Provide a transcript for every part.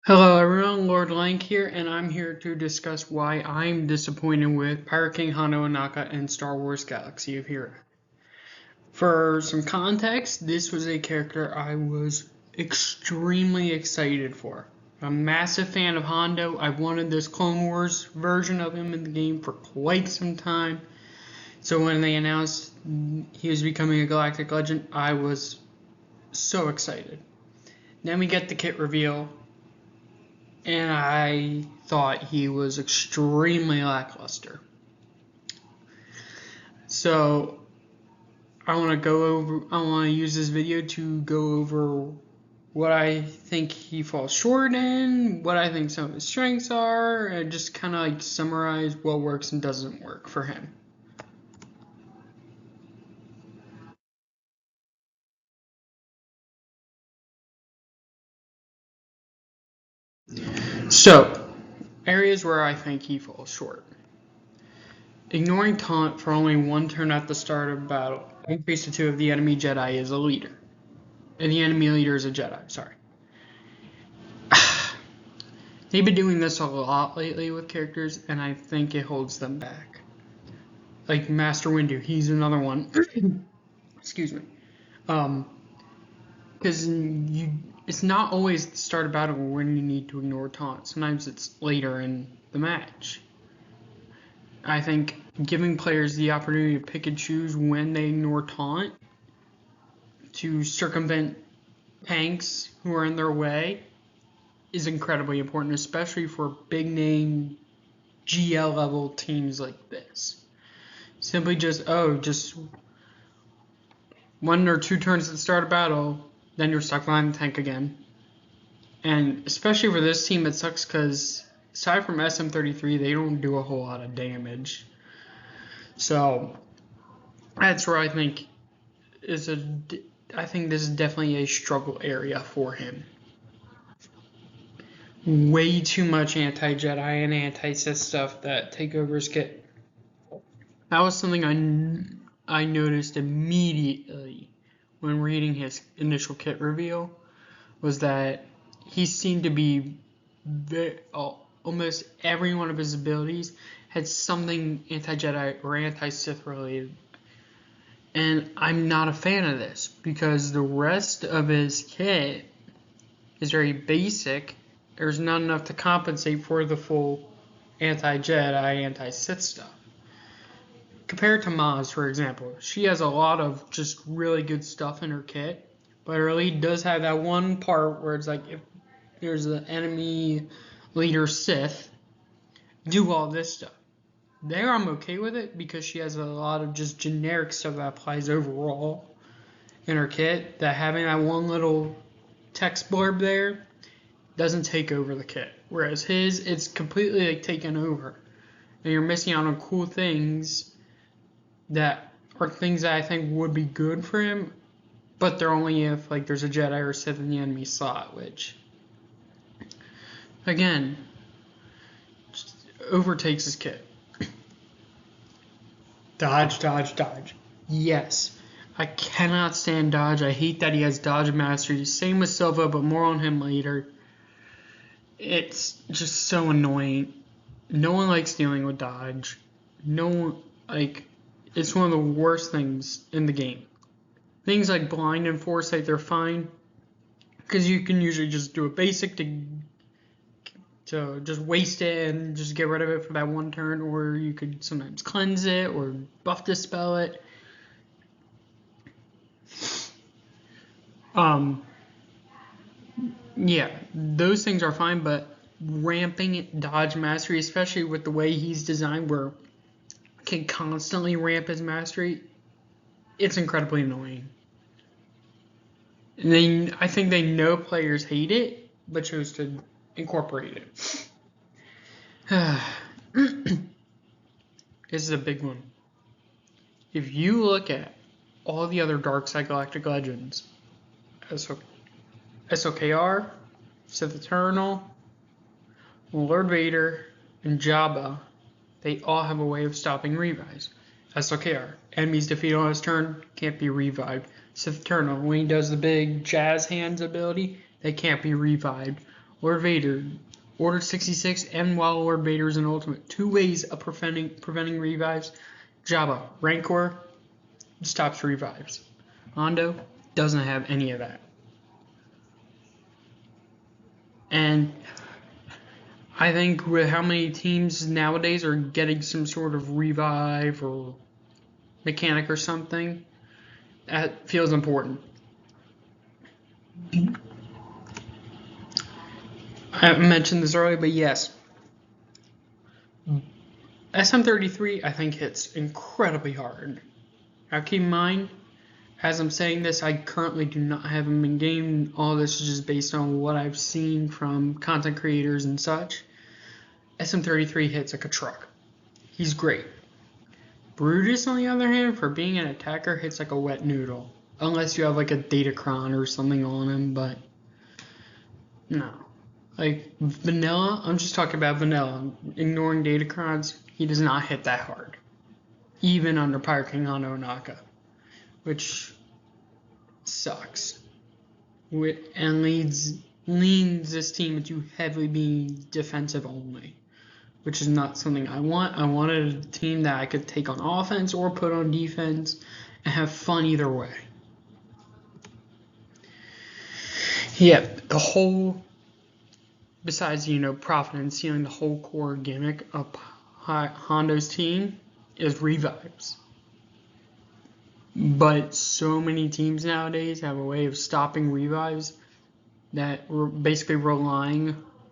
Hello everyone, Lord Lank here, and I'm here to discuss why I'm disappointed with Pirate King Hondo Ohnaka and Star Wars Galaxy of Heroes. For some context, this was a character I was extremely excited for. I'm a massive fan of Hondo. I wanted this Clone Wars version of him in the game for quite some time. So when they announced he was becoming a Galactic Legend, I was so excited. Then we get the kit reveal, and I thought he was extremely lackluster. So I want to use this video to go over what I think he falls short in, what I think some of his strengths are, and just kind of like summarize what works and doesn't work for him. So, areas where I think he falls short. Ignoring taunt for only one turn at the start of battle. Increase to 2 if the enemy Jedi is a leader. And the enemy leader is a Jedi, sorry. They've been doing this a lot lately with characters, and I think it holds them back. Like Master Windu, he's another one. Excuse me. Because it's not always the start of battle when you need to ignore taunt. Sometimes it's later in the match. I think giving players the opportunity to pick and choose when they ignore taunt to circumvent tanks who are in their way is incredibly important, especially for big name GL level teams like this. Simply just 1 or 2 turns at the start of battle, then you're stuck behind the tank again. And especially for this team, it sucks because aside from SM33, they don't do a whole lot of damage. So that's where I think this is definitely a struggle area for him. Way too much anti-Jedi and anti-Sith stuff that takeovers get. That was something I noticed immediately when reading his initial kit reveal, was that he seemed to be almost every one of his abilities had something anti-Jedi or anti-Sith related. And I'm not a fan of this because the rest of his kit is very basic. There's not enough to compensate for the full anti-Jedi, anti-Sith stuff. Compared to Maz, for example, she has a lot of just really good stuff in her kit, but her lead does have that one part where it's like, if there's an enemy leader Sith, do all this stuff. There I'm okay with it because she has a lot of just generic stuff that applies overall in her kit, that having that one little text blurb there doesn't take over the kit. Whereas his, it's completely like taken over. And you're missing out on cool things that are things that I think would be good for him, but they're only if like there's a Jedi or Sith in the enemy slot, which again just overtakes his kit. Dodge. Yes, I cannot stand dodge. I hate that he has dodge mastery. Same with Silva, but more on him later. It's just so annoying. No one likes dealing with dodge. No one, like, it's one of the worst things in the game. Things like blind and foresight, they're fine because you can usually just do a basic to just waste it and just get rid of it for that one turn, or you could sometimes cleanse it or buff dispel it. Yeah, those things are fine, but ramping dodge mastery, especially with the way he's designed where can constantly ramp his mastery, it's incredibly annoying. And I think they know players hate it, but chose to incorporate it. This is a big one. If you look at all the other Dark Side Galactic Legends, SWGOH, Sith Eternal, Lord Vader, and Jabba, they all have a way of stopping revives. SWGOH, enemies defeated on his turn, can't be revived. Sith Eternal, when he does the big jazz hands ability, they can't be revived. Lord Vader, Order 66, and while Lord Vader is an ultimate, 2 ways of preventing revives. Jabba, Rancor, stops revives. Hondo doesn't have any of that. And I think with how many teams nowadays are getting some sort of revive or mechanic or something, that feels important. I mentioned this earlier, but yes, SM33 I think hits incredibly hard. Now keep in mind, as I'm saying this, I currently do not have him in game. All this is just based on what I've seen from content creators and such. SM33 hits like a truck. He's great. Brutus, on the other hand, for being an attacker, hits like a wet noodle. Unless you have like a Datacron or something on him, but no. Like vanilla, I'm just talking about vanilla. Ignoring Datacrons, he does not hit that hard. Even under Pirate King on Ohnaka, which sucks. And leans this team into heavily being defensive only, which is not something I want. I wanted a team that I could take on offense or put on defense and have fun either way. Yeah, the whole, besides, profit and stealing, the whole core gimmick of Hondo's team is revives. But so many teams nowadays have a way of stopping revives that we're basically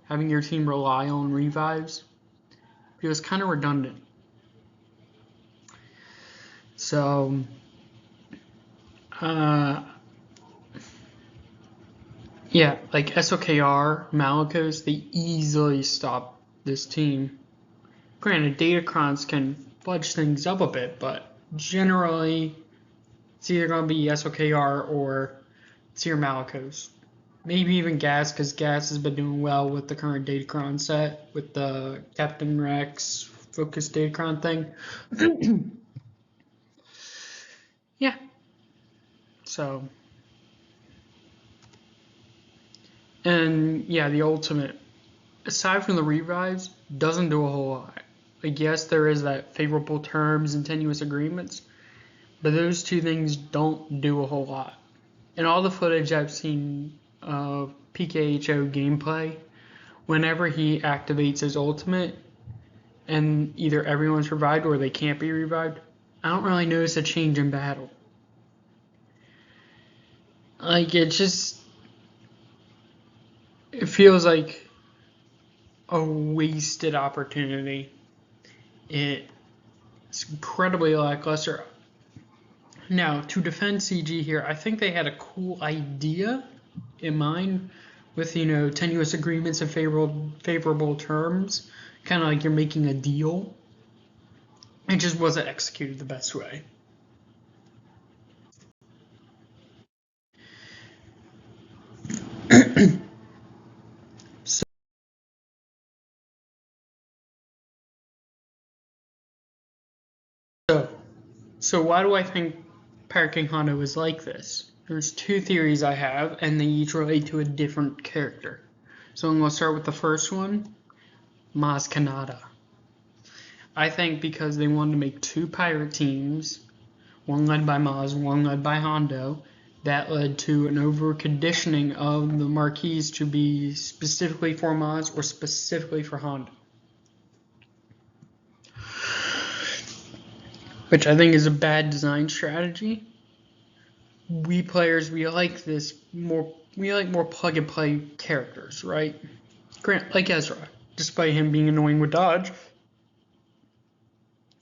having your team rely on revives. Feels kind of redundant. So, yeah, like SWGOH, Malicos, they easily stop this team. Granted, Datacrons can fudge things up a bit, but generally, it's either going to be SWGOH or it's your Malicos. Maybe even Gas, because Gas has been doing well with the current Datacron set, with the Captain Rex focused Datacron thing. Yeah. So. And yeah, the ultimate, aside from the revives, doesn't do a whole lot. Like, yes, there is that favorable terms and tenuous agreements, but those two things don't do a whole lot. In all the footage I've seen of PKHO gameplay, whenever he activates his ultimate and either everyone's revived or they can't be revived, I don't really notice a change in battle. Like, it feels like a wasted opportunity. It's incredibly lackluster. Now, to defend CG here, I think they had a cool idea in mind with, tenuous agreements and favorable terms, kind of like you're making a deal. It just wasn't executed the best way. So why do I think Pirate King Hondo is like this? There's 2 theories I have, and they each relate to a different character. So I'm going to start with the first one, Maz Kanata. I think because they wanted to make 2 pirate teams, one led by Maz, one led by Hondo, that led to an over-conditioning of the marquees to be specifically for Maz or specifically for Hondo. Which I think is a bad design strategy. We players, we like more plug and play characters, right? Like Ezra, despite him being annoying with dodge.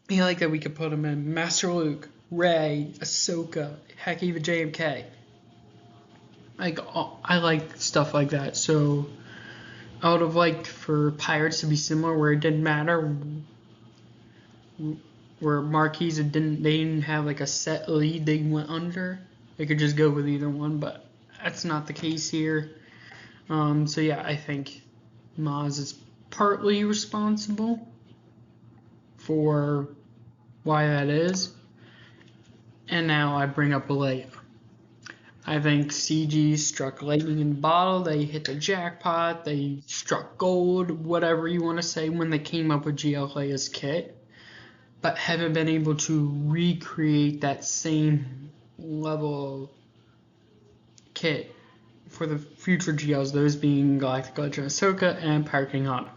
I like that we could put him in Master Luke, Rey, Ahsoka, heck, even JMK. I like stuff like that, so I would have liked for Pirates to be similar, where it didn't matter, where Marquis they didn't have like a set lead they went under. They could just go with either one, but that's not the case here. So yeah, I think Maz is partly responsible for why that is. And now I bring up Leia. I think CG struck lightning in the bottle. They hit the jackpot. They struck gold, whatever you want to say, when they came up with GL's kit, but haven't been able to recreate that same level kit for the future GLs, those being Galactic Legends Ahsoka and Pirate King Hondo.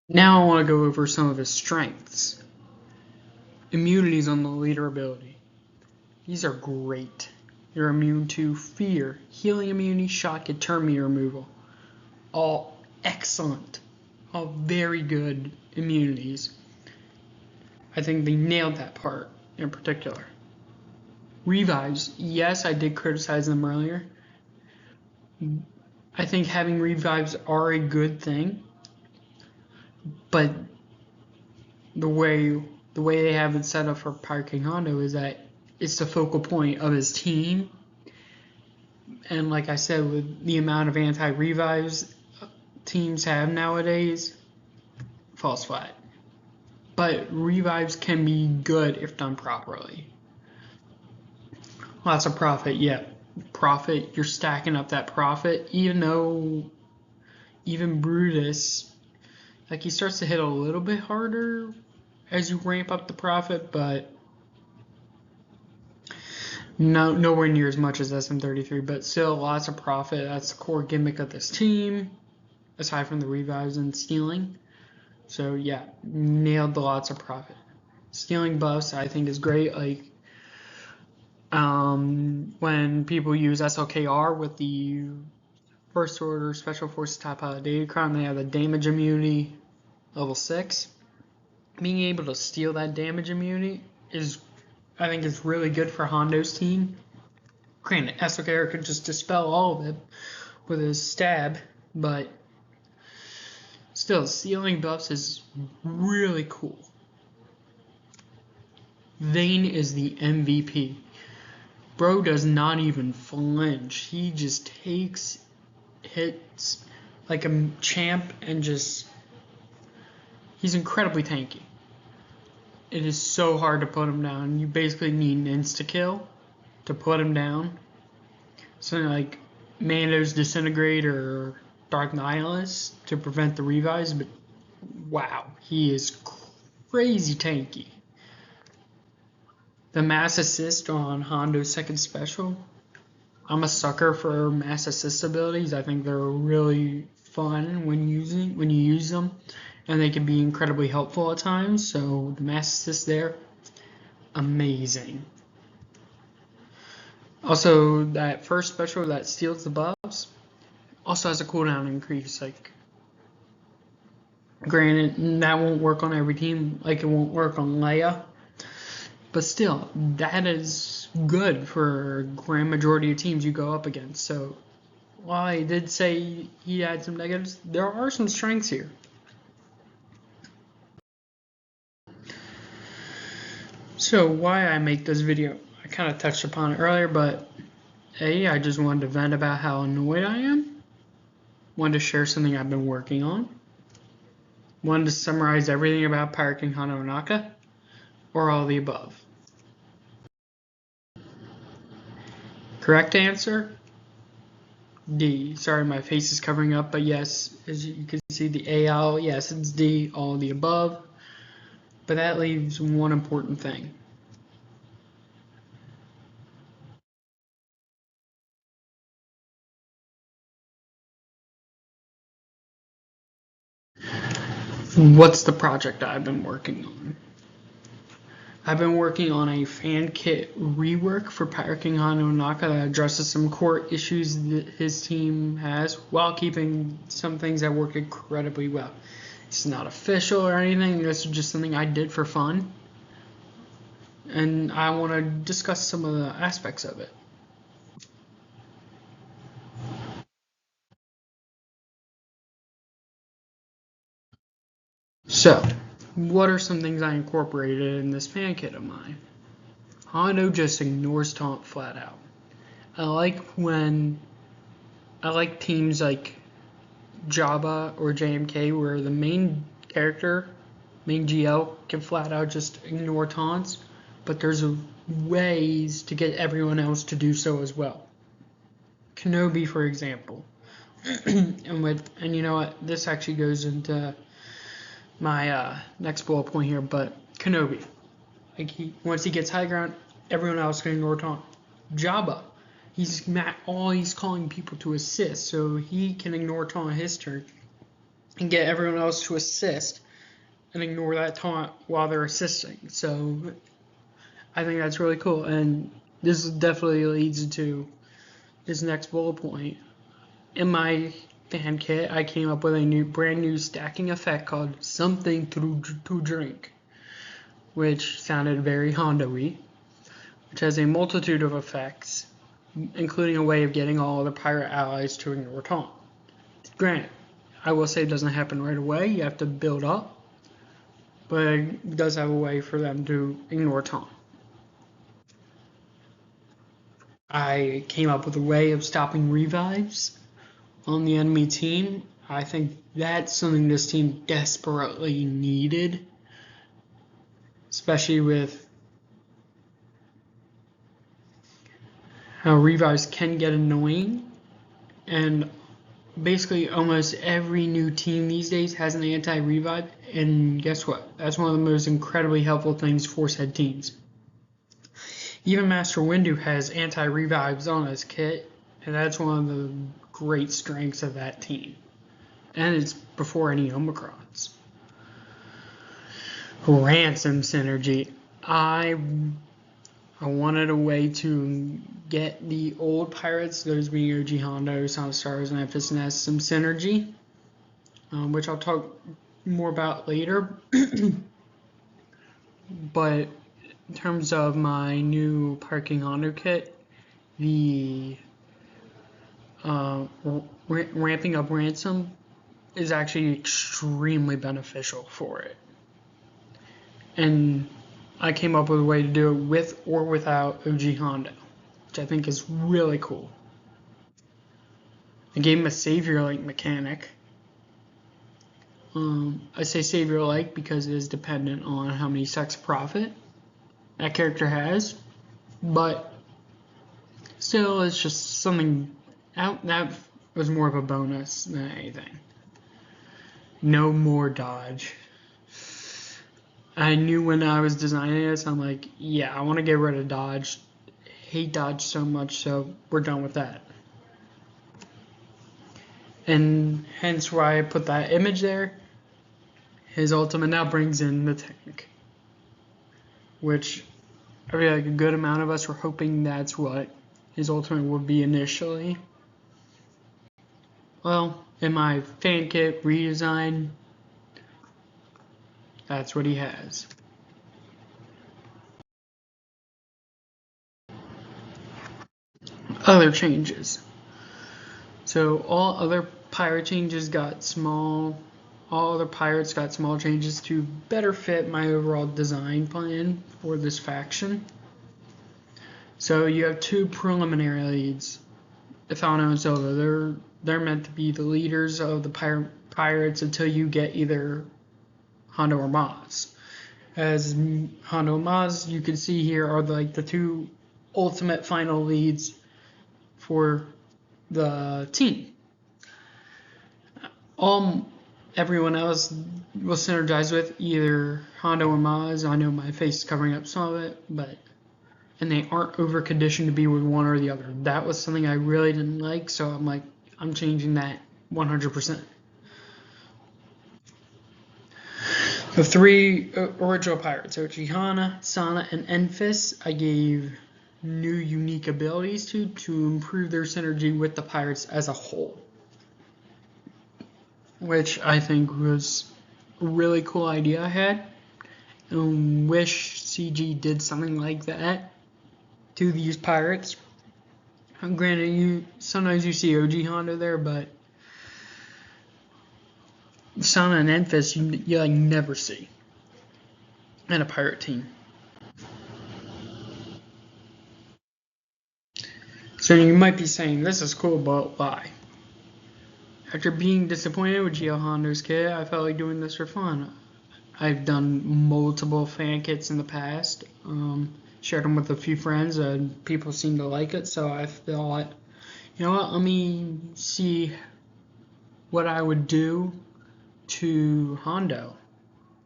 Now I want to go over some of his strengths. Immunities on the leader ability. These are great. You're immune to fear, healing immunity, shock, and turn meter removal. All excellent. All very good immunities. I think they nailed that part in particular. Revives. Yes, I did criticize them earlier. I think having revives are a good thing, but the way they have it set up for Pirate King Hondo is that it's the focal point of his team. And like I said, with the amount of anti-revives teams have nowadays, falls flat. But revives can be good if done properly. Lots of profit, yeah. Profit, you're stacking up that profit, even though even Brutus, like, he starts to hit a little bit harder as you ramp up the profit, but nowhere near as much as SM33, but still lots of profit. That's the core gimmick of this team, aside from the revives and stealing. So yeah, nailed the lots of profit. Stealing buffs I think is great. Like when people use SLKR with the First Order Special Forces Top Pilot Datacron, they have the damage immunity level 6. Being able to steal that damage immunity I think is really good for Hondo's team. Granted, SLKR could just dispel all of it with his stab, but still, stealing buffs is really cool. Vayne is the MVP. Bro does not even flinch. He just takes hits like a champ and he's incredibly tanky. It is so hard to put him down. You basically need an insta-kill to put him down. Something like Mando's Disintegrate or Dark Nihilus to prevent the revives, but wow, he is crazy tanky. The mass assist on Hondo's second special. I'm a sucker for mass assist abilities. I think they're really fun when you use them, and they can be incredibly helpful at times. So the mass assist there, amazing. Also, that first special that steals the buffs also has a cooldown increase. Like, granted, that won't work on every team, like it won't work on Leia, but still, that is good for a grand majority of teams you go up against. So while I did say he had some negatives, there are some strengths here. So why I make this video, I kind of touched upon it earlier, but I just wanted to vent about how annoyed I am. Wanted to share something I've been working on. Wanted to summarize everything about Pirate King Hondo Ohnaka, or all the above. Correct answer? D. Sorry, my face is covering up, but yes, as you can see, the AL, yes, it's D, all of the above. But that leaves one important thing. What's the project I've been working on? I've been working on a fan kit rework for Pirate King Hondo Ohnaka that addresses some core issues that his team has while keeping some things that work incredibly well. It's not official or anything, this is just something I did for fun. And I want to discuss some of the aspects of it. So, what are some things I incorporated in this fan kit of mine? Hondo just ignores taunt flat out. I like teams like Jabba or JMK where the main character, main GL, can flat out just ignore taunts. but there's ways to get everyone else to do so as well. Kenobi, for example. and you know what? This actually goes into my next bullet point here, but Kenobi. Like once he gets high ground, everyone else can ignore taunt. Jabba. He's calling people to assist, so he can ignore taunt his turn and get everyone else to assist and ignore that taunt while they're assisting. So I think that's really cool, and this definitely leads to this next bullet point. In my fan kit, I came up with a brand new stacking effect called Something to Drink, which sounded very Hondo-y, which has a multitude of effects, including a way of getting all other pirate allies to ignore taunt. Granted, I will say it doesn't happen right away, you have to build up, but it does have a way for them to ignore taunt. I came up with a way of stopping revives on the enemy team. I think that's something this team desperately needed, especially with how revives can get annoying, and basically almost every new team these days has an anti-revive, and guess what? That's one of the most incredibly helpful things for said teams. Even Master Windu has anti-revives on his kit, and that's one of the great strengths of that team. And it's before any Omicrons. Ransom synergy. I wanted a way to get the old pirates, those being OG Hondo, Son of Stars, and Memphis Nest, some synergy, which I'll talk more about later. But in terms of my new Parking Hondo kit, the ramping up ransom is actually extremely beneficial for it. And I came up with a way to do it with or without OG Hondo, which I think is really cool. I gave him a savior-like mechanic. I say savior-like because it is dependent on how many sex profit that character has, but still it's just something that was more of a bonus than anything. No more dodge. I knew when I was designing this, I'm like, yeah, I want to get rid of dodge. Hate dodge so much, so we're done with that. And hence why I put that image there. His ultimate now brings in the tank, which I feel like a good amount of us were hoping that's what his ultimate would be initially. Well, in my fan kit redesign, that's what he has. Other changes. So all other pirate changes got small. All other pirates got small changes to better fit my overall design plan for this faction. So you have two preliminary leads, Ithano and Silva. They're meant to be the leaders of the pirates until you get either Hondo or Maz. As Hondo and Maz, you can see here, are like the two ultimate final leads for the team. Everyone else will synergize with either Hondo or Maz. I know my face is covering up some of it, and they aren't over conditioned to be with one or the other. That was something I really didn't like, so I'm like, I'm changing that 100%. The three original pirates, Ochihana, Sana, and Enfys, I gave new unique abilities to improve their synergy with the pirates as a whole, which I think was a really cool idea I had. And wish CG did something like that to these pirates. Granted, sometimes you see OG Hondo there, but Sana and Enfys you like never see in a pirate team. So you might be saying, this is cool, but why? After being disappointed with GL Hondo's kit, I felt like doing this for fun. I've done multiple fan kits in the past. Shared them with a few friends, and people seem to like it. So I thought, you know what? Let me see what I would do to Hondo.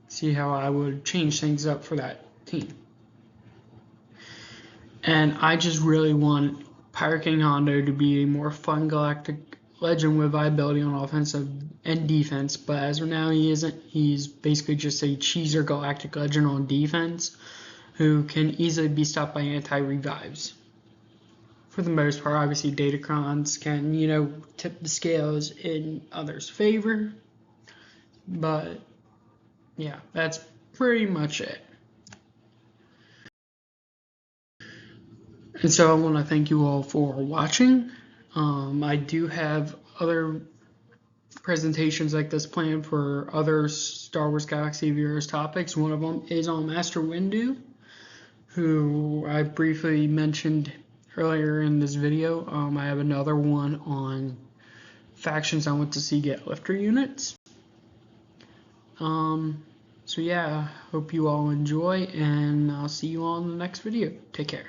See how I would change things up for that team. And I just really want Pirate King Hondo to be a more fun Galactic Legend with viability on offensive and defense, but as of now he isn't. He's basically just a cheeser Galactic Legend on defense who can easily be stopped by anti-revives. For the most part, obviously Datacrons can, tip the scales in others' favor, but yeah, that's pretty much it. And so I want to thank you all for watching. I do have other presentations like this planned for other Star Wars Galaxy viewers topics. One of them is on Master Windu, who I briefly mentioned earlier in this video. I have another one on factions I want to see get lifter units. So yeah, hope you all enjoy, and I'll see you all in the next video. Take care.